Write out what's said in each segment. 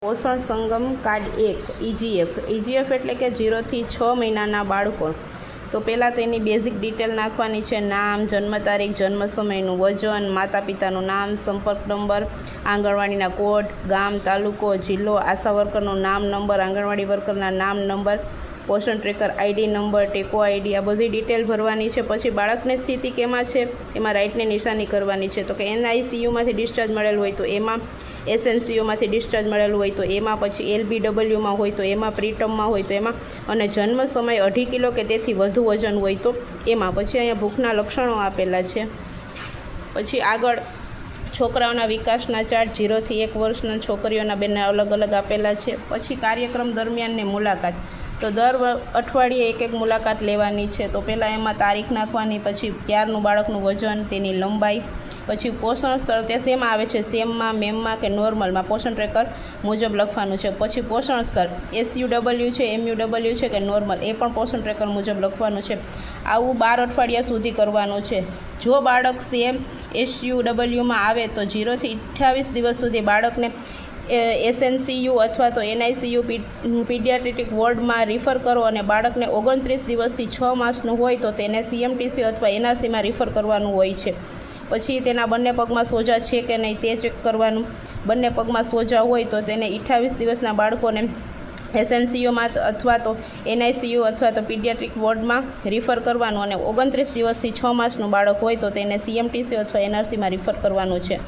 પોષણ સંગમ કાર્ડ 1 ઈજીએફ એટલે કે 0 થી 6 મહિનાના બાળકો. તો પહેલાં તેની બેઝિક ડિટેલ નાખવાની છે. નામ, જન્મ તારીખ, જન્મ સમયનું, વજન, માતા પિતાનું નામ, સંપર્ક નંબર, આંગણવાડીના કોડ, ગામ, તાલુકો, જિલ્લો, આશા વર્કરનું નામ, નંબર, આંગણવાડી વર્કરના નામ, નંબર, પોષણ ટ્રેકર આઈડી નંબર, ટેકો આઈડી, આ બધી ડિટેલ ભરવાની છે. પછી બાળકની સ્થિતિ કેમાં છે એમાં રાઇટની નિશાની કરવાની છે. તો કે એનઆઈસીયુમાંથી ડિસ્ચાર્જ મળેલ હોય તો એમાં, એસએનસીયુમાંથી ડિસ્ચાર્જ મળેલું હોય તો એમાં, પછી એલબીડબલ્યુમાં હોય તો એમાં, પ્રીટમમાં હોય તો એમાં, અને જન્મ સમય 2.5 કિલો કે તેથી વધુ વજન હોય તો એમાં. પછી અહીંયા ભૂખના લક્ષણો આપેલા છે. પછી આગળ છોકરાઓના વિકાસના ચાર્ટ 0 થી 1 વર્ષના છોકરીઓના બંને અલગ અલગ આપેલા છે. પછી કાર્યક્રમ દરમિયાનની મુલાકાત, તો દર અઠવાડિયે એક મુલાકાત લેવાની છે. તો પહેલાં એમાં તારીખ નાખવાની, પછી ક્યારનું બાળકનું વજન, તેની લંબાઈ, પછી પોષણ સ્તર તે શેમાં આવે છે, સેમમાં, મેમમાં કે નોર્મલમાં, પોષણ ટ્રેકર મુજબ લખવાનું છે. પછી પોષણ સ્તર એસયુડબલ્યુ છે, એમયુડબલ્યુ છે કે નોર્મલ, એ પણ પોષણ ટ્રેકર મુજબ લખવાનું છે. આવું 12 અઠવાડિયા સુધી કરવાનું છે. જો બાળક સેમ એસયુડબલ્યુમાં આવે તો 0 થી 28 દિવસ સુધી બાળકને એસએનસીયુ અથવા તો એનઆઈસીયુ પીડિયાટ્રિક વોર્ડમાં રિફર કરો, અને બાળકને 29 દિવસથી 6 માસનું હોય તો તેને સીએમટીસી અથવા એનઆરસીમાં રિફર કરવાનું હોય છે. પછી તેના બંને પગમાં સોજા છે કે નહીં તે ચેક કરવાનું. બંને પગમાં સોજા હોય તો તેને 28 દિવસના બાળકોને એસએનસીયુમાં અથવા તો એનઆઈસીયુ અથવા તો પીડિયાટ્રિક વોર્ડમાં રિફર કરવાનું, અને 29 દિવસથી 6 માસનું બાળક હોય તો તેને સીએમટીસી અથવા એનઆરસીમાં રિફર કરવાનું છે.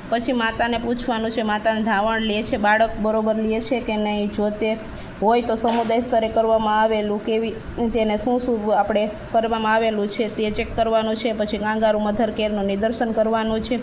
પછી માતાને પૂછવાનું છે, માતાને ધાવણ લે છે બાળક, બરોબર લે છે કે નહીં. જો તે હોય તો સમુદાય સ્તરે કરવામાં આવેલું કેવી, તેને શું આપણે કરવામાં આવેલું છે તે ચેક કરવાનું છે. પછી કાંગારૂ મધર કેરનું નિદર્શન કરવાનું છે.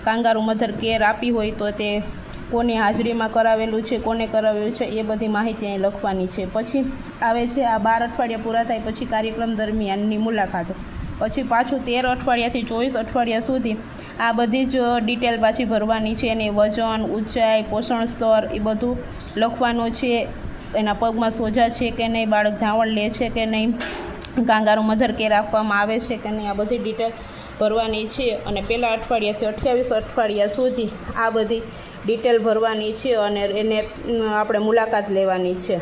કાંગારૂ મધર કેર આપી હોય તો તે કોની હાજરીમાં કરાવેલું છે, કોને કરાવેલું છે, એ બધી માહિતી અહીં લખવાની છે. પછી આવે છે આ 12 અઠવાડિયા પૂરા થાય પછી કાર્યક્રમ દરમિયાનની મુલાકાતો. પછી પાછું 13 અઠવાડિયાથી 24 અઠવાડિયા સુધી આ બધી જ ડિટેલ પાછી ભરવાની છે. એની વજન, ઊંચાઈ, પોષણ સ્તર એ બધું લખવાનું છે. એના પગમાં સોજા છે કે નહીં, બાળક ધાવણ લે છે કે નહીં, કાંગારૂ મધર કેર આપવામાં આવે છે કે નહીં, આ બધી ડિટેલ ભરવાની છે. અને પહેલાં અઠવાડિયાથી 28 અઠવાડિયા સુધી આ બધી ડિટેલ ભરવાની છે અને એને આપણે મુલાકાત લેવાની છે.